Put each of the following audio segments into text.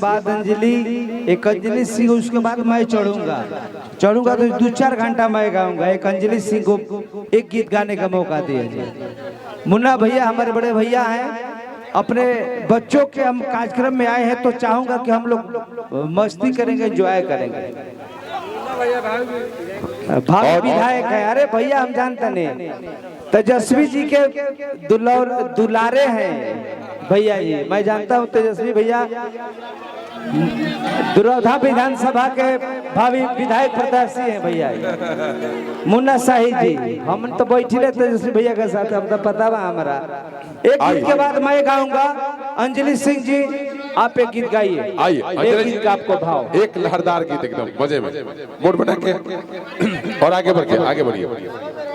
बाद अंजलि, एक अंजलि सिंह, उसके बाद मैं चढ़ूंगा तो 2-4 घंटा मैं गाऊंगा। एक अंजलि सिंह को एक गीत गाने का मौका दिया जाए। मुन्ना भैया हमारे बड़े भैया हैं, अपने बच्चों के हम कार्यक्रम में आए हैं तो चाहूंगा कि हम लोग मस्ती करेंगे, एंजॉय करेंगे। भावी विधायक है, अरे भैया हम जानते नहीं, तेजस्वी जी के दुलारे हैं भैया ये, मैं जानता हूँ तेजस्वी भैया दुरौधा विधानसभा के भावी विधायक प्रत्याशी हैं भैया मुन्ना शाही जी। हम तो बैठे रहे तेजस्वी भैया के साथ, हम तो पता बा हमारा। एक गीत के बाद मैं गाऊंगा। अंजलि सिंह जी आप एक गीत गाइए, एक गीत का आपको भाव, एक लहरदार गीत एकदम मजे में, मोड़ बना के और आगे बढ़िए।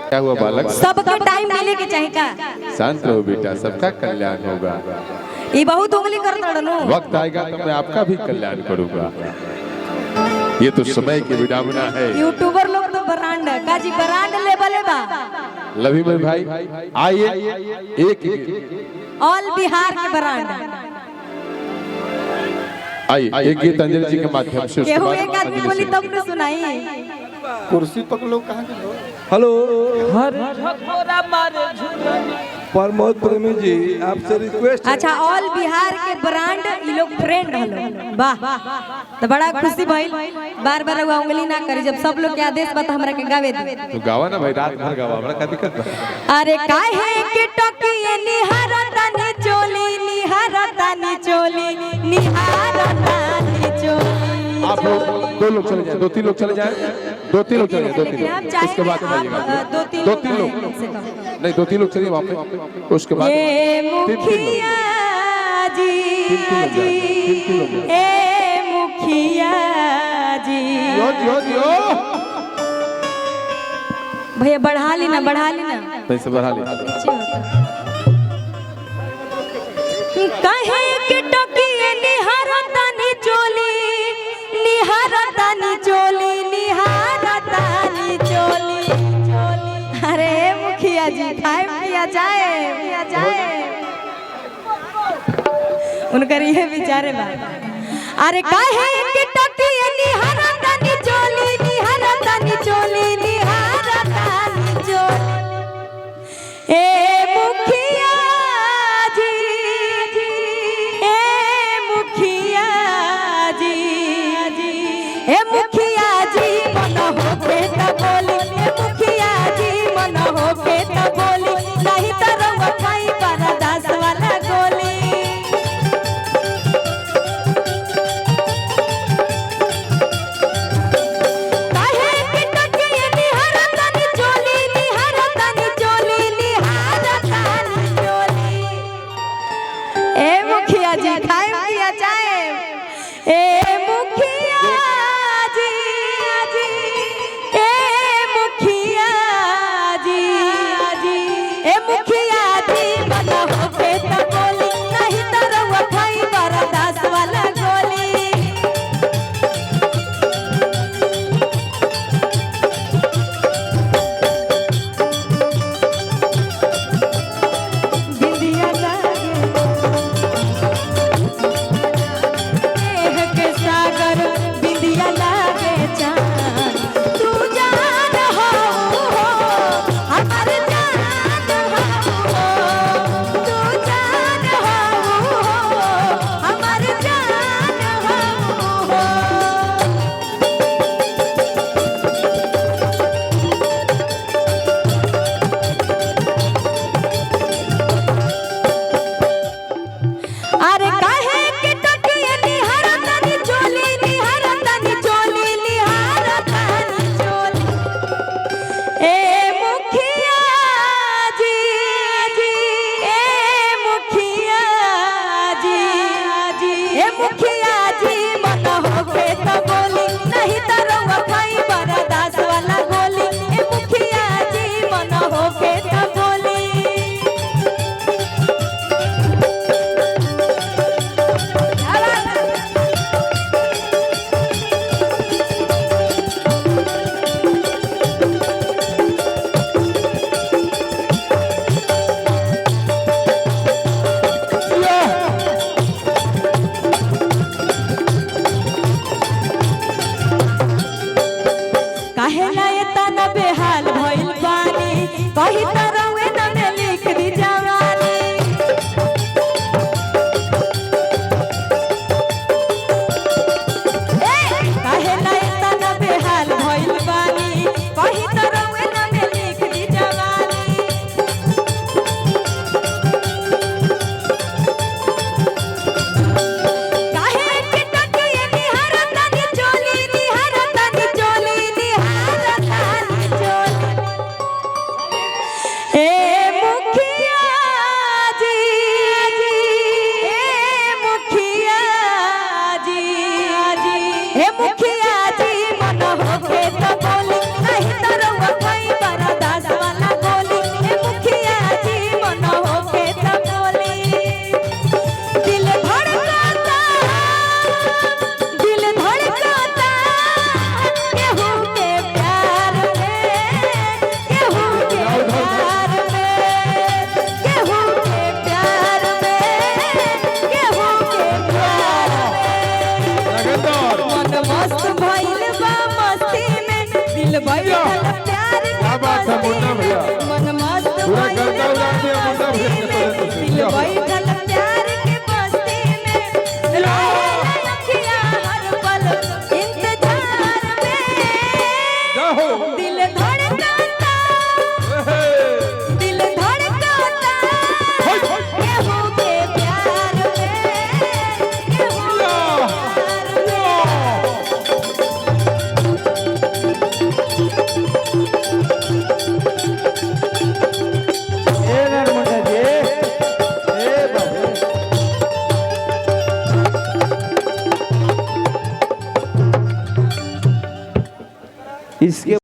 क्या हुआ बालक? सबका टाइम मिले के चाहिए का? शांत रहो बेटा, सबका कल्याण होगा। ये बहुत उंगली कर तड़नो, वक्त आएगा तो मैं आपका भी कल्याण करूंगा। ये तो समय की विडंबना है। यूट्यूबर लोग तो ब्रांड काजी ब्रांड लेवल बा। लवी भाई आइए, एक ऑल बिहार के ब्रांड आइए, एक गीत अंजलि जी के माध्यम से। केहू एक आदमी बोली तब न सुनाई। कुर्सी पकड़ो, कहाँ के हेलो प्रमोद प्रेमी जी आपसे रिक्वेस्ट। अच्छा, ऑल बिहार के ब्रांड ये लोग फ्रेंड हलो, वाह तो बड़ा खुशी भइल। बार बार वो उंगली ना करी, जब सब लोग के आदेश बता हमरा के गावे दे तो गावा ना भाई, रात भर गावा, हमरा का दिक्कत बा? अरे काहे के टकिए निहारतानी चोली, निहारतानी चोली, निहारतानी चोली। आप लोग 2 लोग चले जाए, 2-3 लोग चले जाए, 2-3 लोग चले जाए, 2-3 लोग, उसके बाद आइएगा। 2-3 लोग नहीं, 2-3 लोग चलिए वहाँ पे, उसके बाद ये मुखिया जी, ए मुखिया जी, भैया बढ़ा ली ना, पैसे बढ़ा ली। कहे के टकिए निहारतानी चोली, निहारतानी चोली, निहारतानी चोली। अरे मुखिया जी खाए पिया जाए, उनकर ये विचारे बा। अरे काहे के टकिए निहारतानी चोली, निहारतानी चोली, निहारतानी चोली। ए मुखिया जी, ए मुखिया जी, ए मुखिया जी मन होके त बोली, ए मुखिया जी मन होके त बोली, नहीं त रउआ खाई परदास वाला गोली। काहे के टकिए निहारतानी चोली, निहारतानी चोली, निहारतानी चोली। ए मुखिया जी खाए पिया जाए, ए मुखिया जी, ए मुखिया जी, ए मुखिया जी मन होके त बोली, नहीं त रउआ खाई बरदास वाला गोली। बिंदिया लागे देह के इसके